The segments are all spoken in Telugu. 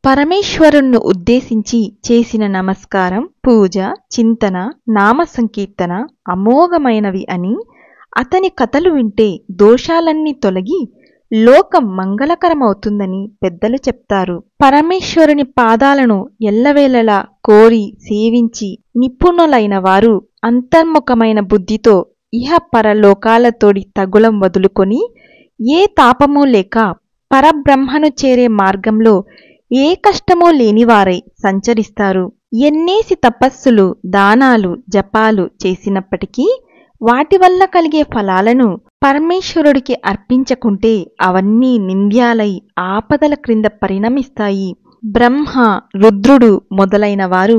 పరమేశ్వరుణ్ణి ఉద్దేశించి చేసిన నమస్కారం, పూజ, చింతన, నామ సంకీర్తన అమోఘమైనవి అని, అతని కథలు వింటే దోషాలన్నీ తొలగి లోకం మంగళకరమవుతుందని పెద్దలు చెప్తారు. పరమేశ్వరుని పాదాలను ఎల్లవేళలా కోరి సేవించి నిపుణులైన వారు అంతర్ముఖమైన బుద్ధితో ఇహ పరలోకాలతోడి తగులం వదులుకొని ఏ తాపమూ లేక పరబ్రహ్మను చేరే మార్గంలో ఏ కష్టమూ లేనివారై సంచరిస్తారు. ఎన్నేసి తపస్సులు, దానాలు, జపాలు చేసినప్పటికీ వాటి వల్ల కలిగే ఫలాలను పరమేశ్వరుడికి అర్పించకుంటే అవన్నీ నింద్యాలై ఆపదల క్రింద పరిణమిస్తాయి. బ్రహ్మ, రుద్రుడు మొదలైన వారు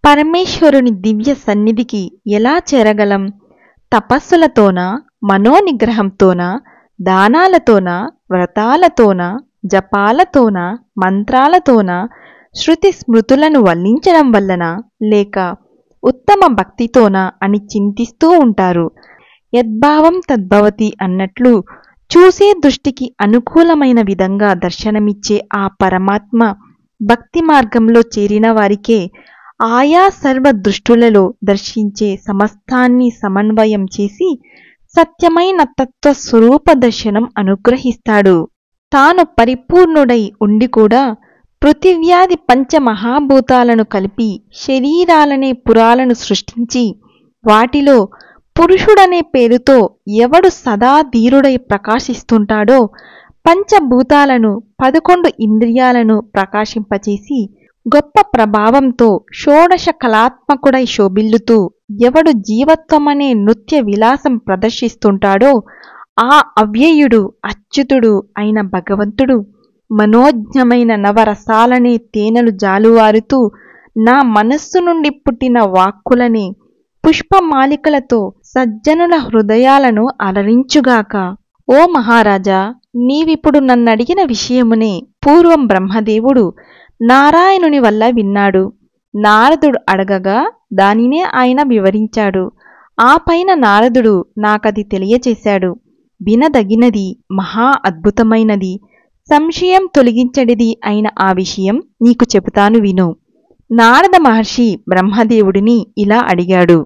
పరమేశ్వరుని దివ్య సన్నిధికి ఎలా చేరగలం? తపస్సులతోనా, మనోనిగ్రహంతోనా, దానాలతోనా, వ్రతాలతోనా, జపాలతోనా, మంత్రాలతోనా, శృతి స్మృతులను వల్లించడం వల్లనా, లేక ఉత్తమ భక్తితోనా అని చింతిస్తూ ఉంటారు. యద్భావం తద్భవతి అన్నట్లు చూసే దృష్టికి అనుకూలమైన విధంగా దర్శనమిచ్చే ఆ పరమాత్మ భక్తి మార్గంలో చేరిన వారికే ఆయా సర్వ దృష్టులలో దర్శించే సమస్తాన్ని సమన్వయం చేసి సత్యమైన తత్వస్వరూప దర్శనం అనుగ్రహిస్తాడు. తాను పరిపూర్ణుడై ఉండి కూడా పృథివ్యాది పంచమహాభూతాలను కలిపి శరీరాలనే పురాలను సృష్టించి వాటిలో పురుషుడనే పేరుతో ఎవడు సదా ధీరుడై ప్రకాశిస్తుంటాడో, పంచభూతాలను 11 ఇంద్రియాలను ప్రకాశింపచేసి గొప్ప ప్రభావంతో షోడశ కళాత్మకుడై శోభిల్లుతూ ఎవడు జీవత్వమనే నృత్య విలాసం ప్రదర్శిస్తుంటాడో ఆ అవ్యయుడు, అచ్యుతుడు అయిన భగవంతుడు మనోజ్ఞమైన నవరసాలనే తేనెలు జాలువారుతూ నా మనస్సు నుండి పుట్టిన వాక్కులనే పుష్పమాలికలతో సజ్జనుల హృదయాలను అలరించుగాక. ఓ మహారాజా, నీవిప్పుడు నన్నడిగిన విషయమునే పూర్వం బ్రహ్మదేవుడు నారాయణుని వల్ల విన్నాడు. నారదుడు అడగగా దానినే ఆయన వివరించాడు. ఆ పైన నారదుడు నాకది తెలియచేశాడు. వినదగినది, మహా అద్భుతమైనది, సంశయం తొలగించడిది అయిన ఆ విషయం నీకు చెబుతాను విను. నారద మహర్షి బ్రహ్మదేవుడిని ఇలా అడిగాడు.